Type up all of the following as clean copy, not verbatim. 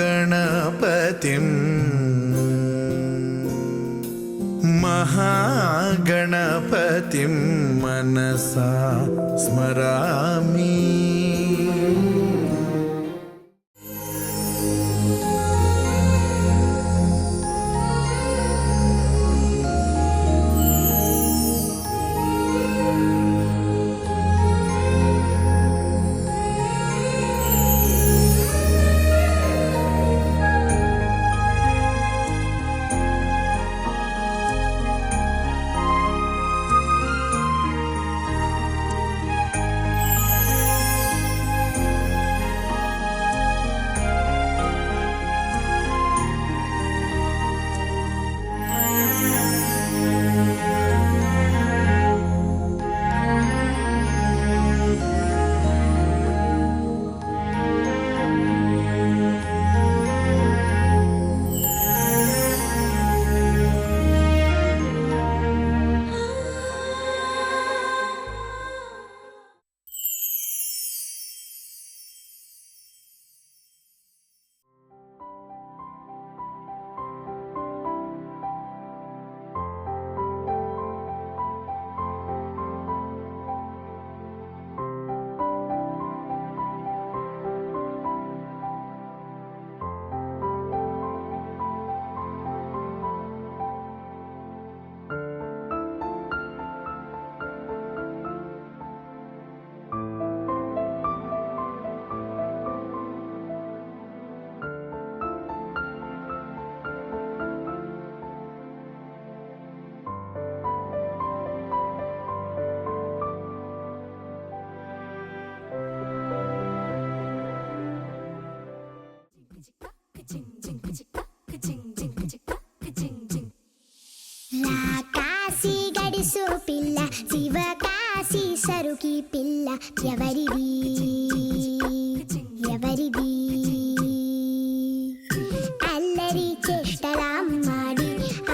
महागणपतिं महागणपतिं मनसा स्मरामि। కాశీ గడిసు పిల్ల శివకాశీ సరుకి పిల్ల ఎవరిది ఎవరిది అల్లరి చేష్టలామ్మాడి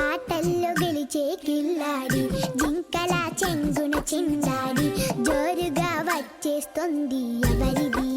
ఆటల్లో గెలిచే కిల్లాడి జింకల చెంగున చిందాడి జోరుగా వచ్చేస్తుంది ఎవరిది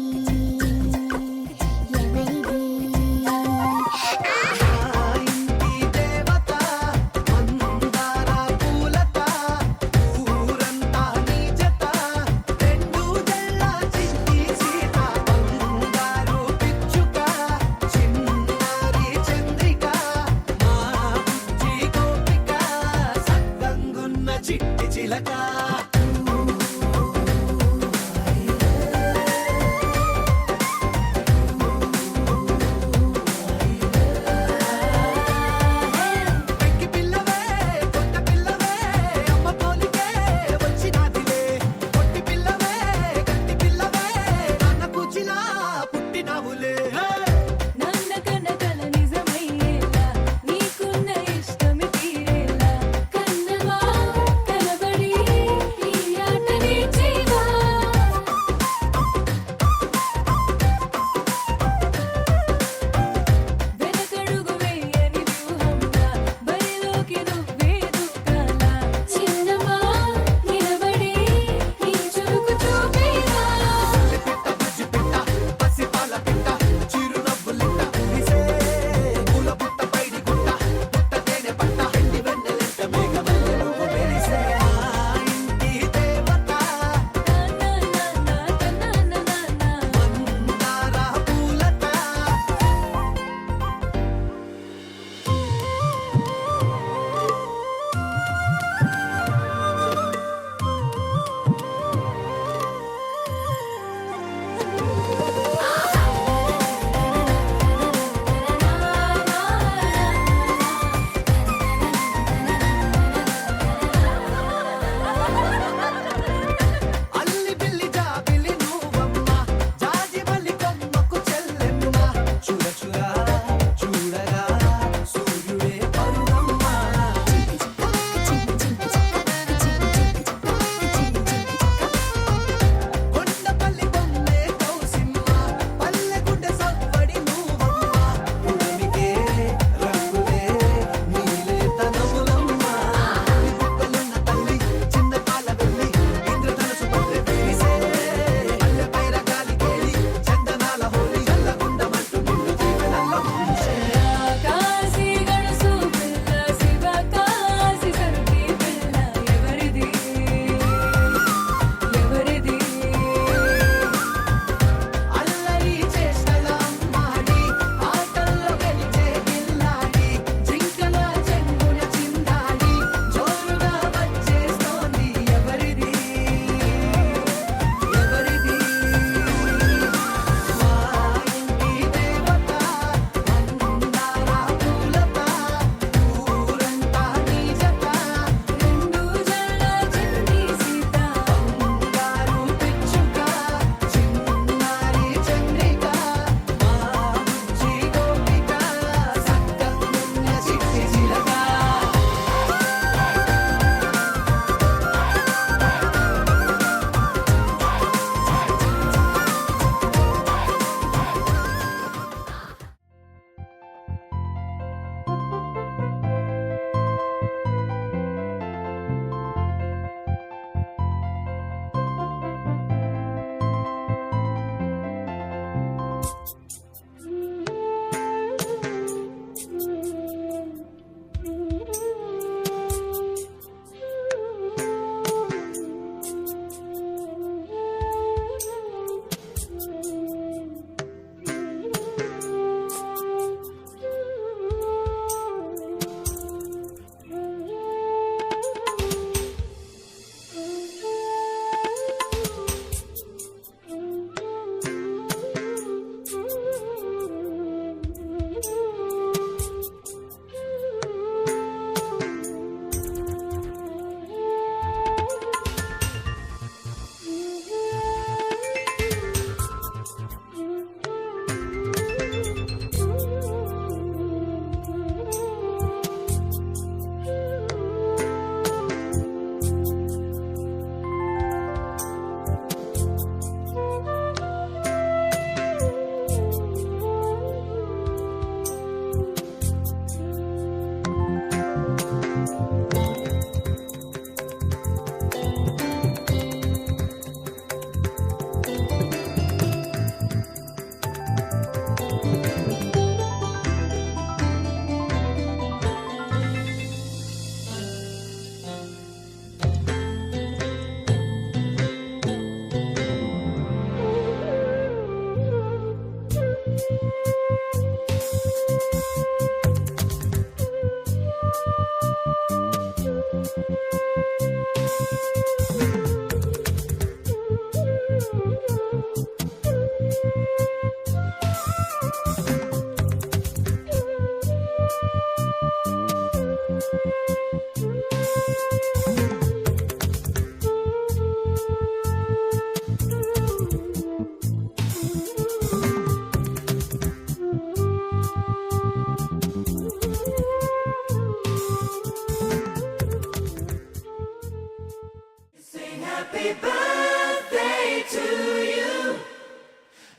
to you,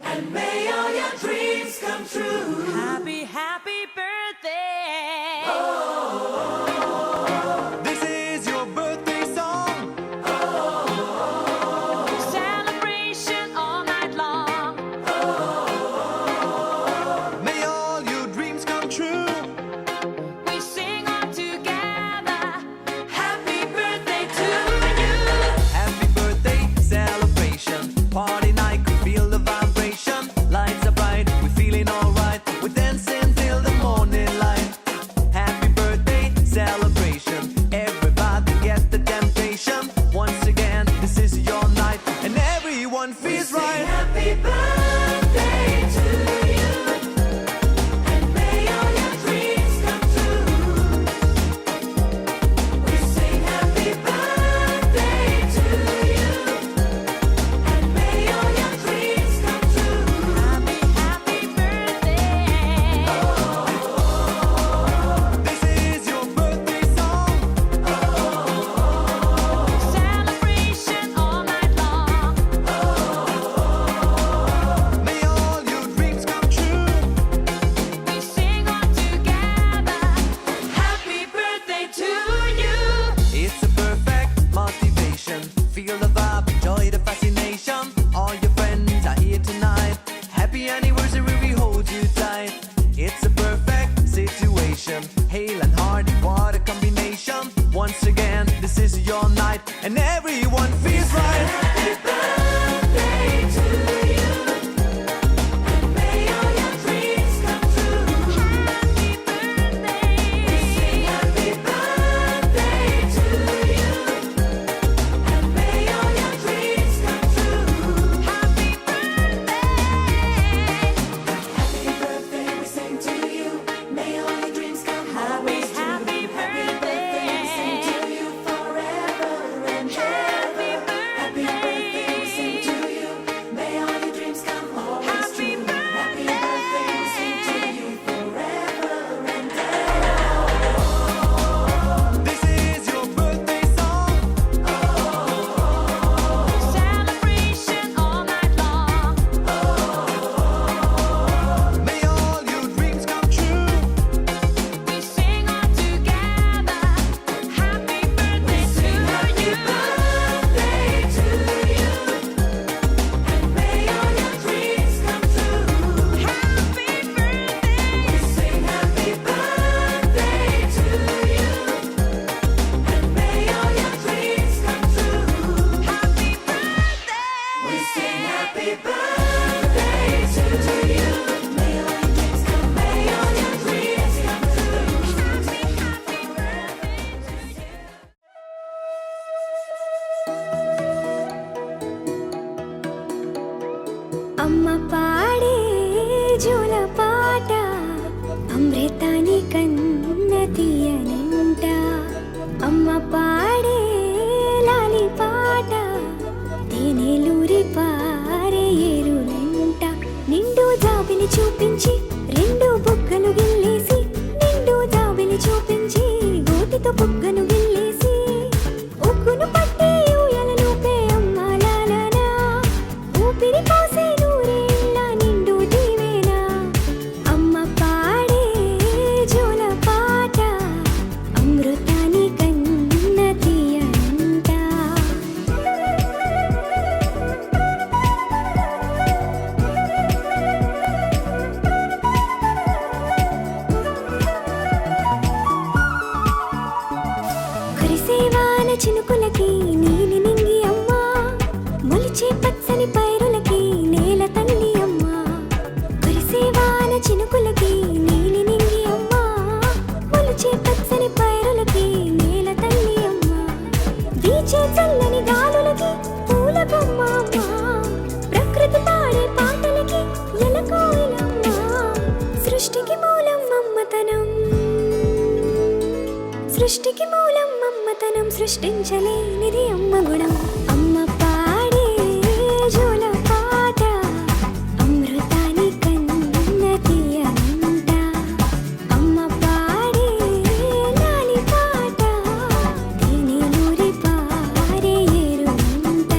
and may all your dreams come true. Happy, happy birthday. This is your birthday song. Celebration all night long. May all your dreams come true. We sing all together. Happy birthday to you. Happy birthday celebration. Party night, we feel the vibration. Lights are bright, we're feeling alright. We're dancing till the morning light. Happy birthday celebration. Everybody get the temptation. Once again, this is your night, and everyone feels Sing right. happy birthday to you, and may all your dreams come true. We sing happy birthday to you, and may all your dreams come true. Happy, happy birthday. This is your birthday song. Celebration all night long. May all your dreams come true. We sing all together. Happy birthday to you. It's a perfect motivation. Feel the vibe, enjoy the fascination. All your friends are here tonight. Happy anniversary, we hold you tight. It's a perfect situation. Hale and Hardy, what a combination. Once again, this is your night, and everyone feels right. Happy birthday to you, and may all your dreams come true. Happy birthday. Sing happy birthday to you, and may all your dreams come true. Happy birthday. Happy birthday, we sing to you. May all your dreams come always true. Happy birthday. We sing to you forever and ever. Happy birthday, we sing to you. May all your dreams come always Happy true. Happy birthday, we sing to you forever and This is your birthday song. Celebration all night long. May all your dreams come true. We sing all together. Happy birthday to you. birthday to you, and may all your dreams come true. Happy birthday. We sing happy birthday to you, and may all your dreams come true. Happy birthday. We sing happy birthday to you. May all your dreams come, may all your dreams come true. Happy, happy birthday to you. అమ్మ పాడే జోల పాట అమృతాని కన్న తీయనంట అమ్మ పాడే లాలి పాట తేనెలూరి పారే ఏరులంట నిండు జాబిలి చూపించి రెండు బుగ్గలు గిల్లేసి నిండు జాబిలి చూపించి గోటితో బుగ్గను గిల్లేసి ఉగ్గును పట్టి ఊయలనూపే అమ్మ లాలనా ఊపిరి పోసే నూరేళ్ళ నిండు దీవెనా అమ్మ పాడే జోల పాట అమృతాని కన్న తీయనంట కురిసేవాన చినుకులకి నీలి నింగి అమ్మ మొలిచే పచ్చని పైరులకి నేల తల్లి అమ్మ కురిసేవాన చినుకులకి నీలి నింగి అమ్మ మొలిచే పచ్చని పైరులకి నేల తల్లి అమ్మ వీచే చల్లని గాలులకి పూల బొమ్మ అమ్మ ప్రకృతి పాడే పాటలకి ఎలకోయిలమ్మ సృష్టికి మూలం మమ్మతనం సృష్టికి మూలం మమ్మతనం సృష్టించలేనిది అమ్మ గుణం అమ్మ పాడే జోల పాట అమృతాని కన్న తీయనంట అమ్మ పాడే లాలి పాట తేనెలూరి పారే ఏరులంట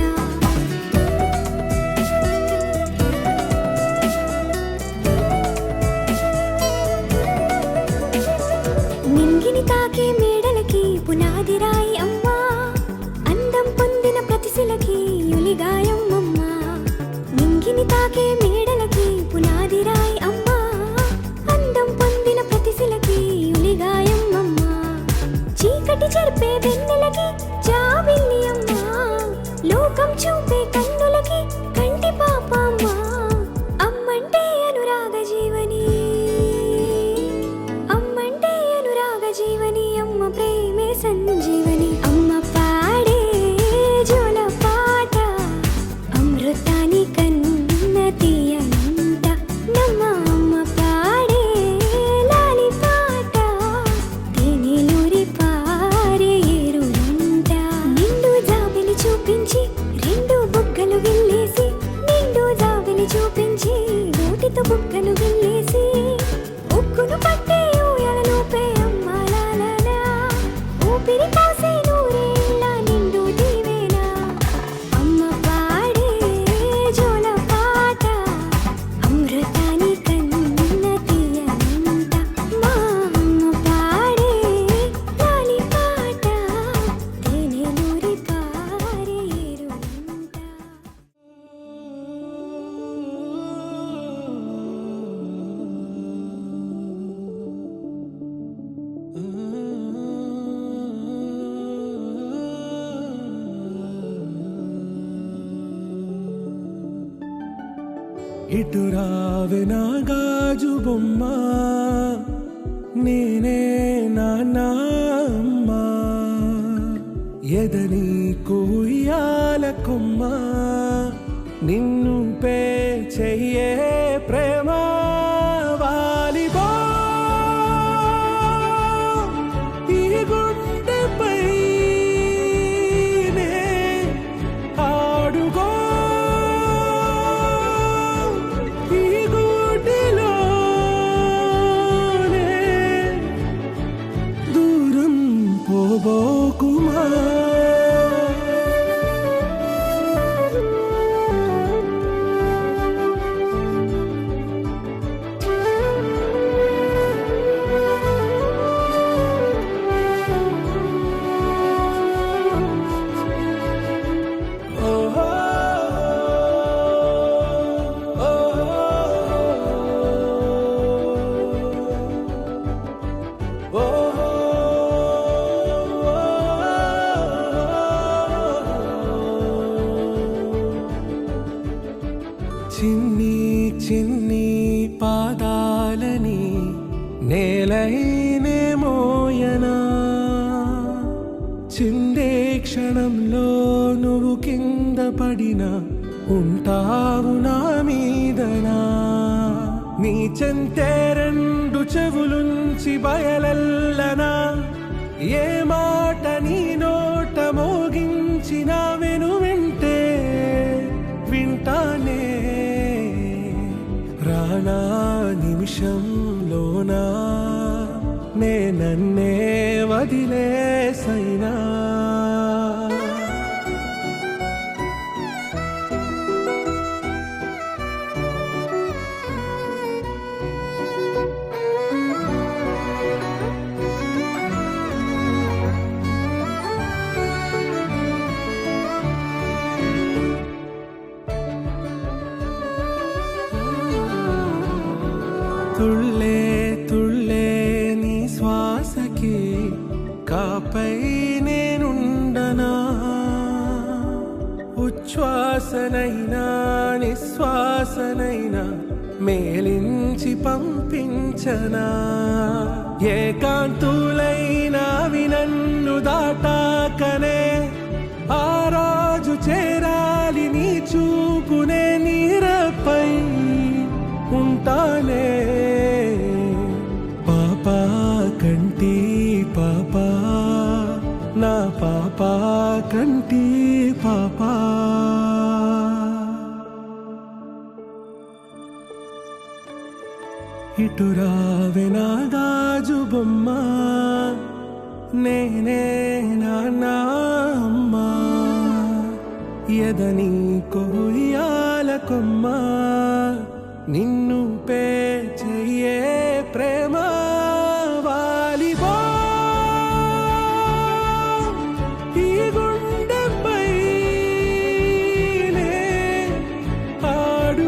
భూమిని తాకే మేడలకి పునాది రాయి అమ్మా అందం పొందిన ప్రతిశిలకి ఉలిగాయం అమ్మా చీకటి చెరిపే వెన్నెలకి జాబిల్లి అమ్మా లోకం చూపే కన్నులకి కంటి పాప అమ్మా అమ్మంటే అనురాగ జీవని అమ్మంటే అనురాగ జీవని అమ్మ ప్రేమే సంజీవని అమ్మ పాడే జోల పాట అమృతాని కన్న తీయనంట నమ్మ అమ్మ పాడే లాలి పాట తేనెలూరి పారే ఏరులంట నిండు జాబిలి చూపించి రెండు బుగ్గలు గిల్లేసి నిండు జాబిలి చూపించి నోటితో బుగ్గలు గిల్లేసి ఉక్కును పట్టే ఊయలలోపే అమ్మ లాలనా ఊపిరి పోసే నూరేళ్ళ నిండు దీవెనా అమ్మ పాడే జోల పాట అమృతాని కన్న తీయనంట మా అమ్మ పాడే లాలి పాట తేనెలూరి పారే ఏరులంట ఇటు రావే నా గాజు బొమ్మ నేనే నాన్న అమ్మ ఎదని కుయ్యాల కొమ్మ నిన్ను పే చెయ్యే ప్రేమ వాలిబా ఈ గుండెపై నే ఆడుగో ఈ గుడిలోనే దూరం పోబోకుమా చిన్ని చిన్ని పాదాలని నేలైనే మోయనా చిందే క్షణంలో నువ్వు కింద పడినా ఉంటావు నా మీదనా నీ చెంతే రెండు చెవులుంచి బయలెల్లనా ఏ మాట నీ నోట మోగించిన వెను వింటే వింటానే రానా నిమిషంలోనా నే నన్నే వదిలేసైనా తుళ్ళే తుళ్ళే నీ శ్వాసకి కాపై నేనుండనా ఉచ్ఛ్వాసనైనా నిశ్వాసనైనా మేలించి పంపించనా ఏకాంతులైనా వినన్ను దాటాకనే ఆ రోజు చేరాలి నీ చూపునే నీరపై ఉంటానే పాపా కంటి పాపా నా పాపా కంటి పాపా ఇటు రావే నా గాజు బొమ్మ నేనే నాన్న అమ్మ ఎదని కొయ్యాల కొమ్మ నిన్ను పే చెయ్యే ప్రేమ వాలిబా ఈ గుండెపై నే ఆడు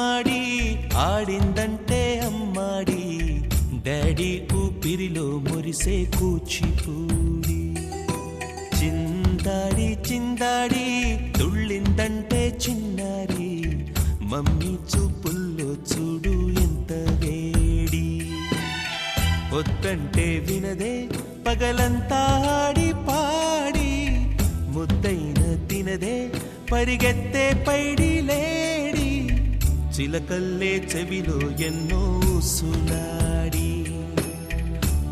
గుమ్మాడి ఆడిందంటే అమ్మాడి డాడీ ఊపిరిలో మురిసే కూచిపూడి చిందాడి చిందాడి తుళ్ళిందంటే చిన్నారి మమ్మీ చూపుల్లో చూడు ఎంత వేడి వద్దంటే వినదే పగలంతా ఆడి పాడి ముద్దైన తినదే పరిగెత్తే పైడి లేడి చిలకల్లే చెవిలో ఎన్నో సులాడి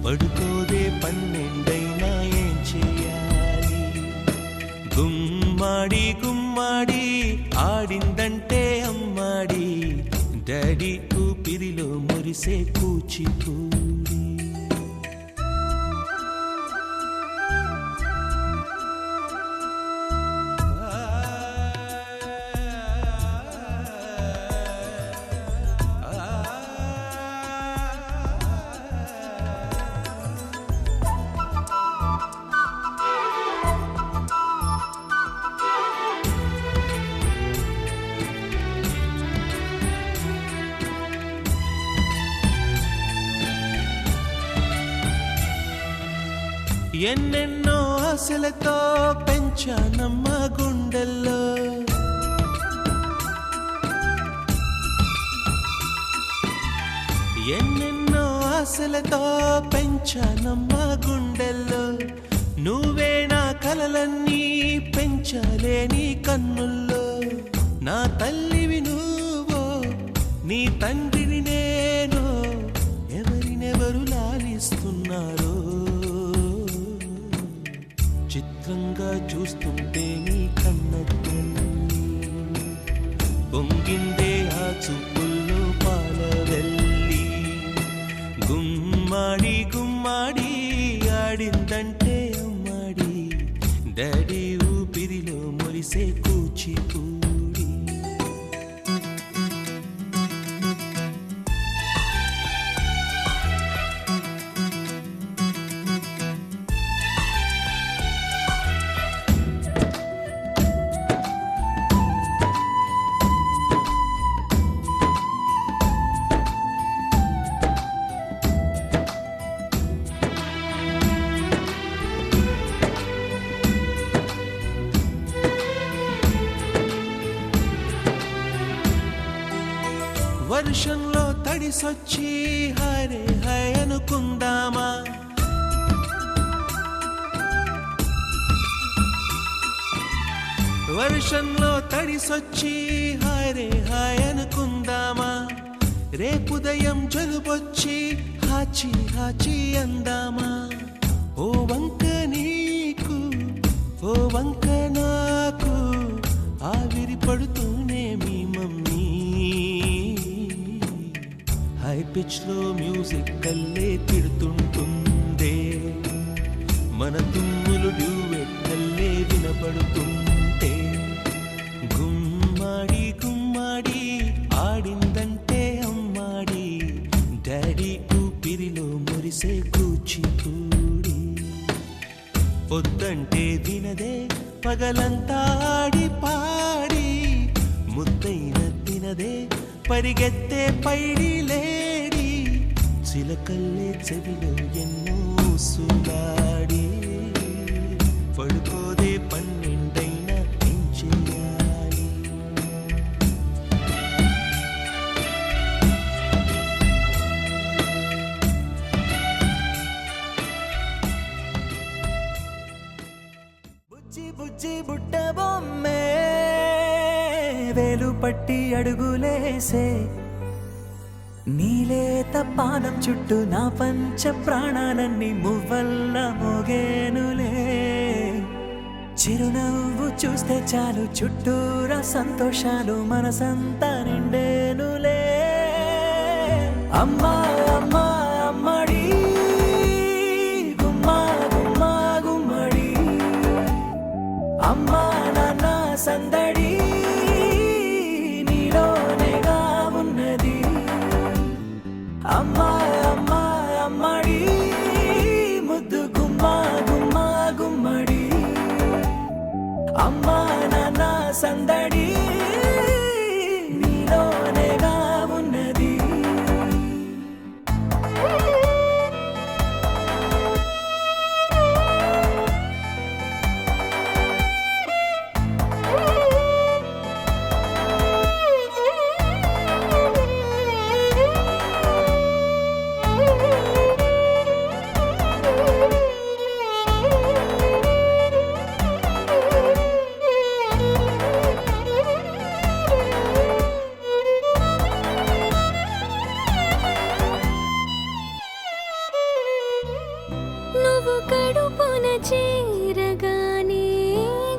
పడుకోదే పన్నెండైనా ఏం చేయాలి గుమ్మాడి గుమ్మాడి ఆడిందంటే అమ్మాడి డాడీ ఊపిరిలో మురిసే కూచిపూడి ఎన్నెన్నో ఆశలతో పెంచానమ్మ గుండెల్లో ఎన్నెన్నో ఆశలతో పెంచానమ్మ గుండెల్లో నువ్వే నా కలలన్నీ పెంచాలే నీ కన్నుల్లో నా తల్లివి నువ్వో నీ తండ్రిని నేను ఎవరినెవరు లాలిస్తున్నారో చిత్రంగా చూస్తుంటే నీ కన్న పొంగిందే ఆ చూపుల్లో పాలవెల్లి గుమ్మాడి గుమ్మాడి ఆడిందంటే అమ్మాడి డాడీ ఊపిరిలో మురిసే కూచిపూడి వర్షంలో తడిసొచ్చి హరే హై అనుకుందామా వర్షంలో తడిసొచ్చి హరే హై అనుకుందామా రేపుదయం జలుబొచ్చి హాచి హాచి అందామా ఓ వంక నీకు ఓ వంక నాకు ఆవిరి పడుతూనే మీ మమ్మీ హై పిచ్ లో మ్యూజిక్ కల్లే తిడుతుంటుందే మన తుమ్ములు డ్యూయెట్ కల్లే వినపడుతుంటే గుమ్మాడి గుమ్మాడి ఆడిందంటే అమ్మాడి డాడీ ఊపిరిలో మురిసే కూచిపూడి పొద్దంటే వినదే పగలంతా ఆడి పాడి ముద్దైన తినదే పరిగెత్తే పైడి లేడి చిలకల్లే చెవిలో ఎన్నో సులాడి పడుకోదే పన్నెండైనా ఏం చేయాలి బుజ్జి బుజ్జి బుట్ట బొమ్మే వేలు పట్టి అడుగులేసే నీలేత పానం చుట్టూ నా పంచ ప్రాణాలన్నీ మువ్వల్ల మోగేనులే చిరునవ్వు చూస్తే చాలు చుట్టూరా సంతోషాలు మనసంతా నిండేనులే అమ్మా అమ్మా అమ్మడి గుమ్మా గుమ్మా గుమ్మడి అమ్మా నాన్న సందడి నీలోనేగా ఉన్నది అమ్మా అమ్మా అమ్మడి ముద్దు గుమ్మా గుమ్మా గుమ్మడి అమ్మా నాన్న సందడి నీలోనేగా నువ్వు కడుపున చేరగానే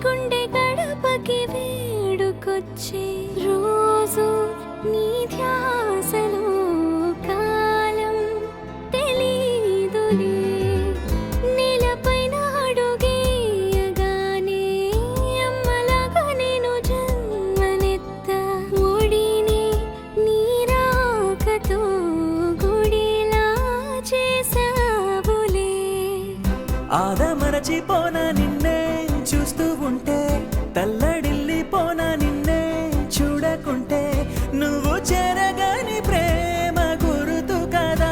గుండె గడపకి వేడుకొచ్చే రోజు నీ ధ్యాసలో కాలం తెలీదులే నేలపైన అడుగేయగానే అమ్మలాగా నేను జన్మనెత్త ఒడిని నీ రాకతో గుడిలా చేసావులే ఆదమరచిపోనా నిన్నే చూస్తూ ఉంటే తల్లడిల్లిపోనా నిన్నే చూడకుంటే నువ్వు చెరగని ప్రేమ గురుతు కదా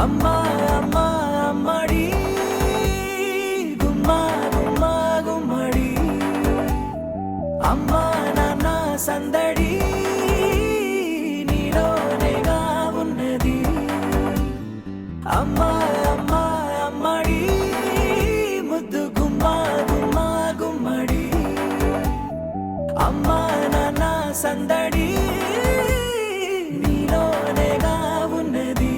అమ్మా అమ్మా అమ్మడి గుమ్మా గుమ్మా గుమ్మడి అమ్మా నాన్న సందడి నీలోనేగా ఉన్నది అమ్మా అమ్మా అమ్మడి ముద్దు గుమ్మా గుమ్మా గుమ్మడి అమ్మా నాన్న సందడి నీలోనేగా ఉన్నది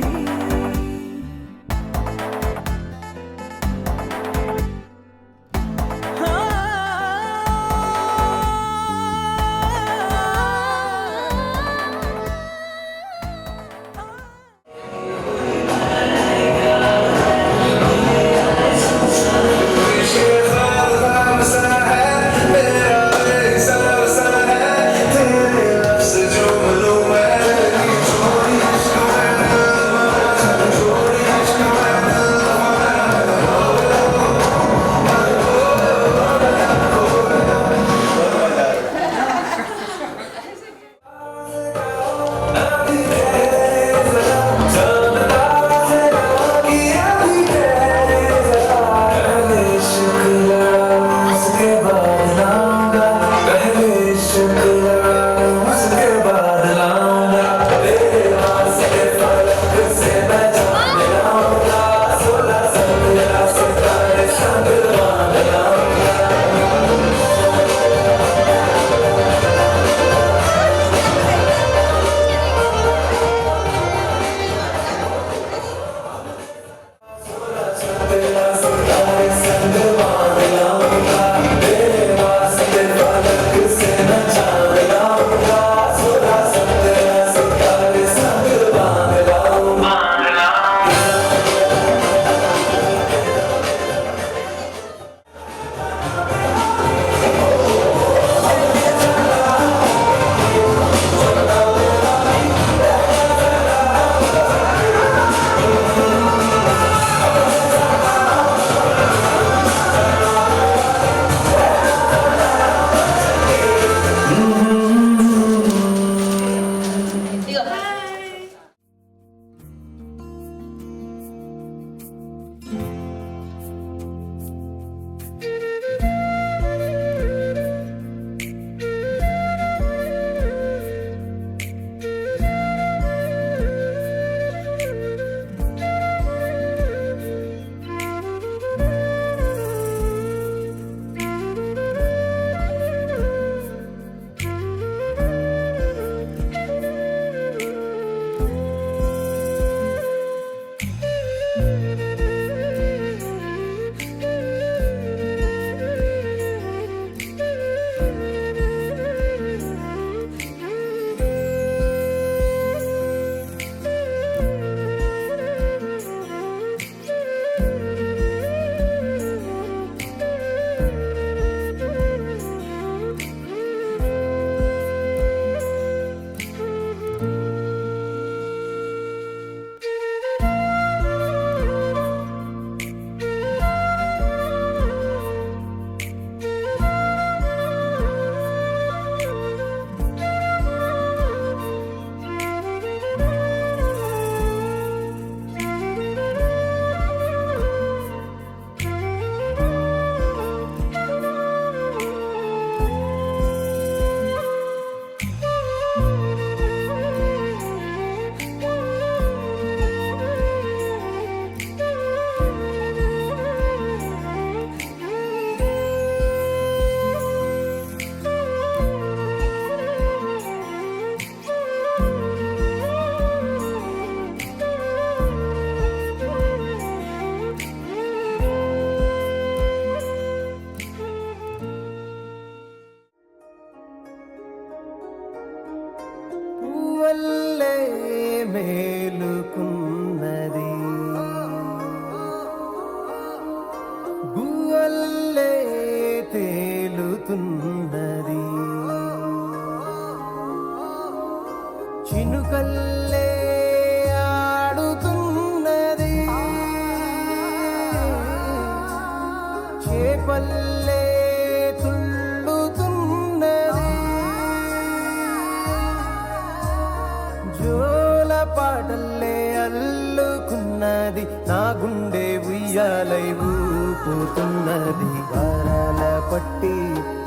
ఊగుతున్నది నా గుండె ఉయ్యాలై ఊపుతున్నది వారాల పట్టి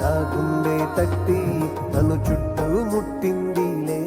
నా గుండె తట్టి నన్ను చుట్టూ ముట్టిందిలే